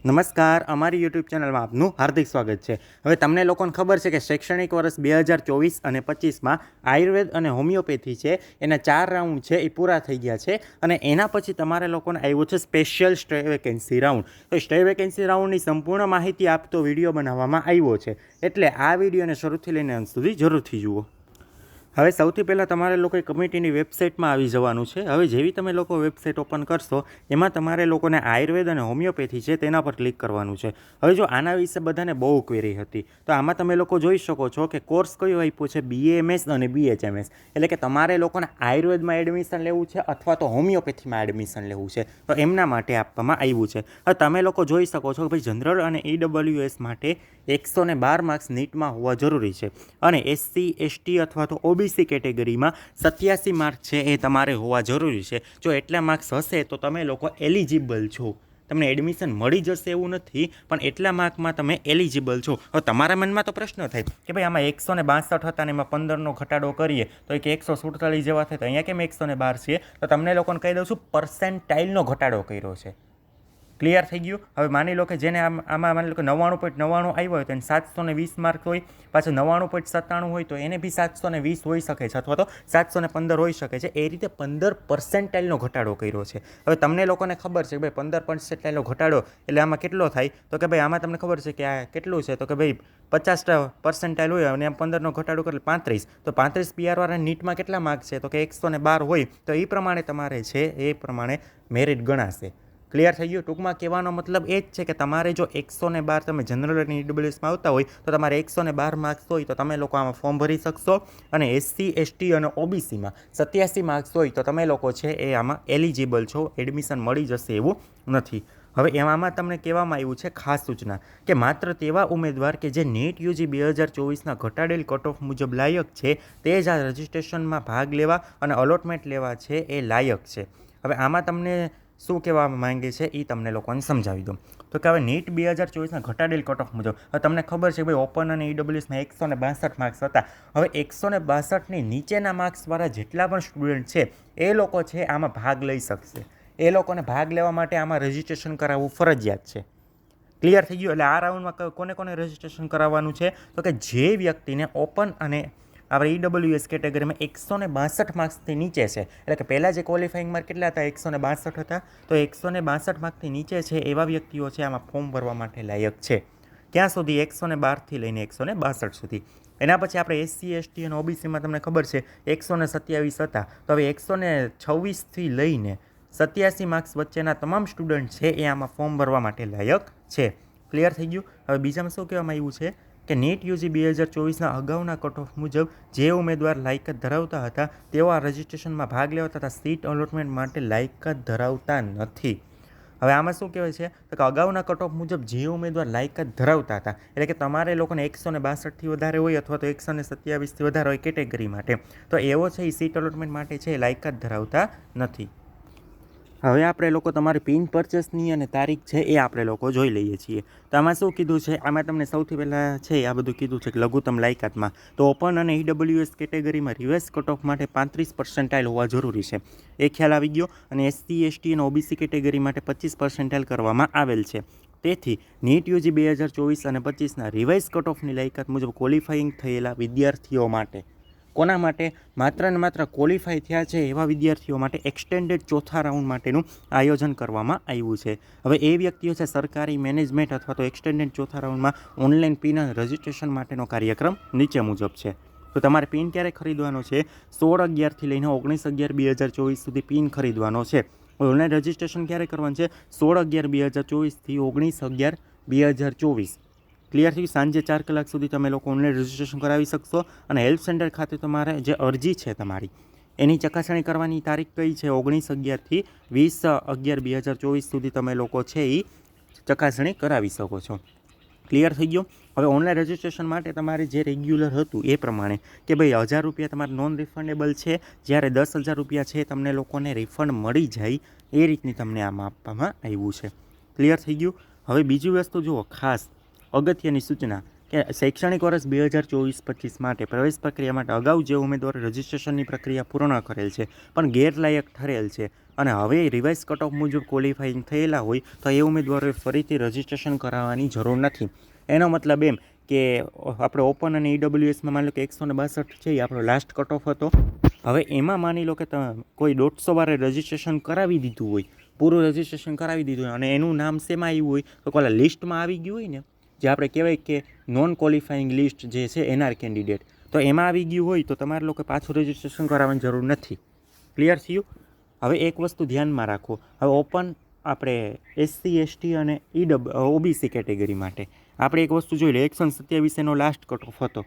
નમસ્કાર, અમારી યુટ્યુબ ચેનલમાં આપનું હાર્દિક સ્વાગત છે। હવે તમને લોકોને ખબર છે કે શૈક્ષણિક વર્ષ 2024 અને 25માં આયુર્વેદ અને હોમિયોપેથી છે એના 4 રાઉન્ડ છે એ પૂરા થઈ ગયા છે અને એના પછી તમારે લોકોને આવ્યું છે સ્પેશિયલ સ્ટે વેકેન્સી રાઉન્ડ। તો સ્ટે વેકેન્સી રાઉન્ડની સંપૂર્ણ માહિતી આપતો વિડીયો બનાવવામાં આવ્યો છે, એટલે આ વિડીયોને શરૂથી લઈને અંત સુધી જરૂરથી જુઓ। હવે સૌથી પહેલાં તમારે લોકોએ કમિટીની વેબસાઇટમાં આવી જવાનું છે। હવે જેવી તમે લોકો વેબસાઇટ ઓપન કરશો એમાં તમારે લોકોને આયુર્વેદ અને હોમિયોપેથી છે તેના પર ક્લિક કરવાનું છે। હવે જો આના વિશે બધાને બહુ ક્વેરી હતી, તો આમાં તમે લોકો જોઈ શકો છો કે કોર્સ કયો આપ્યો છે, BAMS અને BHMS, એટલે કે તમારે લોકોને આયુર્વેદમાં એડમિશન લેવું છે અથવા તો હોમિયોપેથીમાં એડમિશન લેવું છે, તો એમના માટે આપવામાં આવ્યું છે। હવે તમે લોકો જોઈ શકો છો કે ભાઈ જનરલ અને EWS માટે 112 માર્ક્સ નીટમાં હોવા જરૂરી છે અને SC ST અથવા તો OBC કેટેગરીમાં 87 માર્ક છે એ તમારે હોવા જરૂરી છે। જો એટલા માર્ક્સ હશે તો તમે લોકો એલિજિબલ છો, તમને એડમિશન મળી જશે એવું નથી, પણ એટલા માર્કમાં તમે એલિજિબલ છો। હવે તમારા મનમાં તો પ્રશ્ન થાય કે ભાઈ આમાં 162 હતા ને એમાં 15નો ઘટાડો કરીએ તો એક 147 જેવા થાય, તો અહીંયા કેમ 112 છે? તો તમને લોકોને કહી દઉં છું, પર્સેન્ટાઇલનો ઘટાડો કર્યો છે। ક્લિયર થઈ ગયું? હવે માની લો કે જેને આમાં માની લો કે 99.99 આવ્યો હોય તો એને 720 માર્ક હોય, પાછું 99.97 હોય તો એને બી 720 હોઈ શકે છે અથવા તો 715 હોઈ શકે છે। એ રીતે 15% ઘટાડો કર્યો છે। હવે તમને લોકોને ખબર છે કે ભાઈ 15% ઘટાડો એટલે આમાં કેટલો થાય? તો કે ભાઈ આમાં તમને ખબર છે કે આ કેટલું છે? તો કે ભાઈ 50% હોય અને આમ 15નો ઘટાડો કરે 35, તો 35 PR વાળા નીટમાં કેટલા માર્ક છે? તો કે 112 હોય, તો એ પ્રમાણે તમારે છે એ પ્રમાણે મેરિટ ગણાશે। ક્લિયર થઈ ગયું? ટૂંકમાં કહેવાનો મતલબ એ જ છે કે તમારે જો 112 તમે જનરલ અને EWSમાં આવતા હોય તો તમારે 112 માર્ક્સ હોય તો તમે લોકો આમાં ફોર્મ ભરી શકશો, અને SC ST અને OBCમાં 87 માર્ક્સ હોય તો તમે લોકો છે એ આમાં એલિજિબલ છો, એડમિશન મળી જશે એવું નથી। હવે એમાં તમને કહેવામાં આવ્યું છે ખાસ સૂચના કે માત્ર તેવા ઉમેદવાર કે જે NEET UG 2024ના ઘટાડેલ કટ ઓફ મુજબ લાયક છે તે જ આ રજિસ્ટ્રેશનમાં ભાગ લેવા અને અલોટમેન્ટ લેવા છે એ લાયક છે। હવે આમાં તમને શું કહેવા માંગે છે એ તમને લોકોને સમજાવી દઉં તો કે હવે NEET 2024ના ઘટાડેલ કટ ઓફ મુજબ હવે તમને ખબર છે ભાઈ ઓપન અને EWSમાં 162 માર્ક્સ હતા। હવે 162ની નીચેના માર્ક્સવાળા જેટલા પણ સ્ટુડન્ટ છે એ લોકો છે આમાં ભાગ લઈ શકશે। એ લોકોને ભાગ લેવા માટે આમાં રજિસ્ટ્રેશન કરાવવું ફરજિયાત છે। ક્લિયર થઈ ગયું? એટલે આ રાઉન્ડમાં કોને કોને રજિસ્ટ્રેશન કરાવવાનું છે? તો કે જે વ્યક્તિને ઓપન અને આપણે EWS કેટેગરીમાં 162 માર્ક્સથી નીચે છે, એટલે કે પહેલાં જે ક્વોલિફાઈંગ માર્ક કેટલા હતા? 162 હતા, તો 162 માર્કથી નીચે છે એવા વ્યક્તિઓ છે આમાં ફોર્મ ભરવા માટે લાયક છે। ક્યાં સુધી? 112થી લઈને 162 સુધી। એના પછી આપણે SC ST અને OBCમાં તમને ખબર છે 127 હતા, તો હવે 126થી લઈને 87 માર્ક્સ વચ્ચેના તમામ સ્ટુડન્ટ છે એ આમાં ફોર્મ ભરવા માટે લાયક છે। ક્લિયર થઈ ગયું? હવે બીજામાં શું કહેવામાં આવ્યું છે કે NEET UG 2024ના અગાઉના કટ ઓફ મુજબ જે ઉમેદવાર લાયકાત ધરાવતા હતા તેઓ આ રજિસ્ટ્રેશનમાં ભાગ લેવા તથા સીટ અલોટમેન્ટ માટે લાયકાત ધરાવતા નથી। હવે આમાં શું કહેવાય છે? તો કે અગાઉના કટ ઓફ મુજબ જે ઉમેદવાર લાયકાત ધરાવતા હતા, એટલે કે તમારે લોકોને 162થી વધારે હોય અથવા તો 127થી વધારે હોય કેટેગરી માટે, તો એવો છે એ સીટ અલોટમેન્ટ માટે છે એ લાયકાત ધરાવતા નથી। હવે આપણે લોકો તમારી પિન પરચેસની અને તારીખ છે એ આપણે લોકો જોઈ લઈએ છીએ। તો આમાં શું કીધું છે? આમાં તમને સૌથી પહેલાં છે આ બધું કીધું છે કે લઘુત્તમ લાયકાતમાં તો ઓપન અને EWS કેટેગરીમાં રિવર્સ કટ ઓફ માટે 35% હોવા જરૂરી છે, એ ખ્યાલ આવી ગયો। અને SC ST અને OBC કેટેગરી માટે 25% કરવામાં આવેલ છે। તેથી NEET UG 2024 અને 25ના રિવાઇઝ કટ ઓફની લાયકાત મુજબ ક્વોલિફાઈંગ થયેલા વિદ્યાર્થીઓ માટે, કોના માટે? માત્ર ને માત્ર ક્વોલિફાય થયા છે એવા વિદ્યાર્થીઓ માટે એક્સટેન્ડેડ ચોથા રાઉન્ડ માટેનું આયોજન કરવામાં આવ્યું છે। હવે એ વ્યક્તિઓ છે સરકારી મેનેજમેન્ટ અથવા તો એક્સટેન્ડેડ ચોથા રાઉન્ડમાં ઓનલાઈન પિન રજિસ્ટ્રેશન માટેનો કાર્યક્રમ નીચે મુજબ છે। તો તમારે પિન ક્યારે ખરીદવાનો છે? 16/11થી લઈને 19/11/2024 સુધી પિન ખરીદવાનો છે। ઓનલાઈન રજિસ્ટ્રેશન ક્યારે કરવાનું છે? 16/11/2024થી 19/11/2024। ક્લિયર થયું? સાંજે 4 કલાક સુધી તમે લોકો ઓનલાઈન રજિસ્ટ્રેશન કરાવી શકશો, અને હેલ્પ સેન્ટર ખાતે તમારે જે અરજી છે તમારી એની ચકાસણી કરવાની તારીખ કઈ છે? 19/11થી 20/11/2024 સુધી તમે લોકો છે એ ચકાસણી કરાવી શકો છો। ક્લિયર થઈ ગયો? હવે ઓનલાઈન રજિસ્ટ્રેશન માટે તમારે જે રેગ્યુલર હતું એ પ્રમાણે કે ભાઈ 1000 રૂપિયા તમારે નોન રિફંડેબલ છે, જ્યારે 10,000 રૂપિયા છે તમને લોકોને રિફંડ મળી જાય એ રીતની તમને આમાં આપવામાં આવ્યું છે। ક્લિયર થઈ ગયું? હવે બીજી વસ્તુ જુઓ, ખાસ અગત્યની સૂચના કે શૈક્ષણિક વર્ષ 2024-25 માટે પ્રવેશ પ્રક્રિયા માટે અગાઉ જે ઉમેદવારો રજિસ્ટ્રેશનની પ્રક્રિયા પૂર્ણ કરેલ છે પણ ગેરલાયક ઠરેલ છે અને હવે રિવાઇઝ કટ ઓફ મુજબ ક્વોલિફાઈંગ થયેલા હોય તો એ ઉમેદવારોએ ફરીથી રજિસ્ટ્રેશન કરાવવાની જરૂર નથી. એનો મતલબ એમ કે આપણે ઓપન અને ઈડબ્લ્યુએસમાં માની લો કે 162 છે એ આપણો લાસ્ટ કટ ઓફ હતો. હવે એમાં માની લો કે કોઈ 150 વારે રજિસ્ટ્રેશન કરાવી દીધું હોય, પૂરું રજિસ્ટ્રેશન કરાવી દીધું હોય અને એનું નામ શેમાં આવ્યું હોય તો કોલા લિસ્ટમાં આવી ગયું હોય ને, જે આપણે કહેવાય કે નોન ક્વોલિફાઈંગ લિસ્ટ જે છે એનઆર કેન્ડિડેટ, તો એમાં આવી ગયું હોય તો તમારે લોકો પાછું રજિસ્ટ્રેશન કરાવવાની જરૂર નથી. ક્લિયર થયું? હવે એક વસ્તુ ધ્યાનમાં રાખો, હવે ઓપન આપણે એસસી એસટી અને ઓબીસી કેટેગરી માટે આપણે એક વસ્તુ જોઈ લે, 127 એનો લાસ્ટ કટ ઓફ હતો.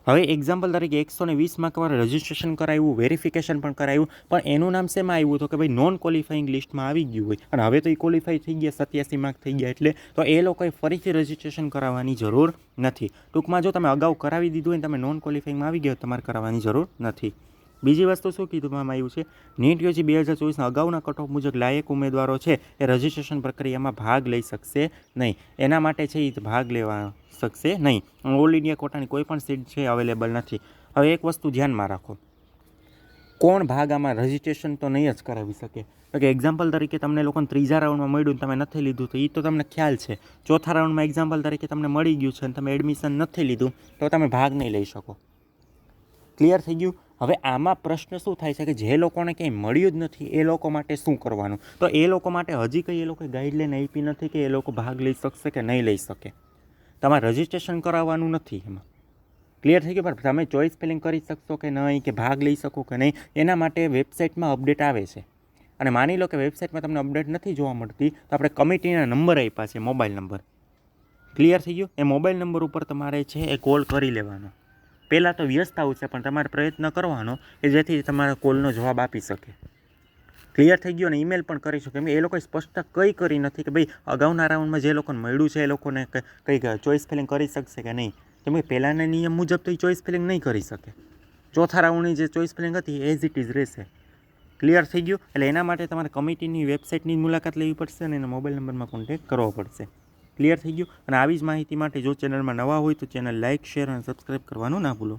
હવે એક્ઝામ્પલ તરીકે 120 માર્કવાળા રજિસ્ટ્રેશન કરાવ્યું, વેરિફિકેશન પણ કરાવ્યું, પણ એનું નામ શેમાં આવ્યું હતું કે ભાઈ નોન ક્વોલિફાઈંગ લિસ્ટમાં આવી ગયું હોય અને હવે તો એ ક્વોલિફાઈ થઈ ગયા, 87 માર્ક થઈ ગયા, એટલે તો એ લોકોએ ફરીથી રજિસ્ટ્રેશન કરાવવાની જરૂર નથી. ટૂંકમાં જો તમે અગાઉ કરાવી દીધું હોય ને તમે નોન ક્વોલિફાઈંગમાં આવી ગયા તમારે કરાવવાની જરૂર નથી. બીજી વસ્તુ શું કીધું આવ્યું છે, નીટ યુજી 2024ના અગાઉના કટ ઓફ મુજબ લાયક ઉમેદવારો છે એ રજિસ્ટ્રેશન પ્રક્રિયામાં ભાગ લઈ શકશે નહીં. એના માટે છે એ ભાગ લેવા શકશે નહીં. ઓલ ઇન્ડિયા કોટાની કોઈ પણ સીટ છે અવેલેબલ નથી. હવે એક વસ્તુ ધ્યાનમાં રાખો, કોણ ભાગ આમાં રજિસ્ટ્રેશન તો નહીં જ કરાવી શકે. તો કે એક્ઝામ્પલ તરીકે તમને લોકોને ત્રીજા રાઉન્ડમાં મળ્યું તમે નથી લીધું તો એ તો તમને ખ્યાલ છે. ચોથા રાઉન્ડમાં એક્ઝામ્પલ તરીકે તમને મળી ગયું છે અને તમે એડમિશન નથી લીધું તો તમે ભાગ નહીં લઈ શકો. ક્લિયર થઈ ગયું? હવે આમાં પ્રશ્ન શું થાય છે કે જે લોકોને કંઈ મળ્યું જ નથી એ લોકો માટે શું કરવાનું? તો એ લોકો માટે હજી કંઈ એ લોકોએ ગાઈડલાઈન આપી નથી કે એ લોકો ભાગ લઈ શકશે કે નહીં લઈ શકે. તમારે રજિસ્ટ્રેશન કરાવવાનું નથી એમાં. ક્લિયર થઈ ગયું? પણ તમે ચોઇસ ફિલિંગ કરી શકશો કે નહીં, કે ભાગ લઈ શકો કે નહીં, એના માટે વેબસાઇટમાં અપડેટ આવે છે. અને માની લો કે વેબસાઇટમાં તમને અપડેટ નથી જોવા મળતી તો આપણે કમિટીના નંબર આપ્યા છે, મોબાઈલ નંબર. ક્લિયર થઈ ગયું? એ મોબાઈલ નંબર ઉપર તમારે છે એ કોલ કરી લેવાનો. પહેલાં તો વ્યસ્ત આવશે પણ તમારે પ્રયત્ન કરવાનો કે જેથી તમારા કોલનો જવાબ આપી શકે. ક્લિયર થઈ ગયો? અને ઈમેલ પણ કરી શકો. એમ એ લોકોએ સ્પષ્ટતા કંઈ કરી નથી કે ભાઈ અગાઉના રાઉન્ડમાં જે લોકોને મળ્યું છે એ લોકોને કંઈ ચોઇસ ફિલિંગ કરી શકશે કે નહીં. કેમ કે પહેલાંના નિયમ મુજબ તો એ ચોઇસ ફિલિંગ નહીં કરી શકે. ચોથા રાઉન્ડની જે ચોઇસ ફિલિંગ હતી એઝ ઇટ ઇઝ રહેશે. ક્લિયર થઈ ગયું? એટલે એના માટે તમારે કમિટીની વેબસાઇટની મુલાકાત લેવી પડશે અને એના મોબાઈલ નંબરમાં કોન્ટેક્ટ કરવો પડશે. ક્લિયર થઈ ગયું? અને આવી જ માહિતી માટે જો ચેનલમાં નવા હોય તો ચેનલ લાઇક, શેર અને સબસ્ક્રાઈબ કરવાનું ના ભૂલો.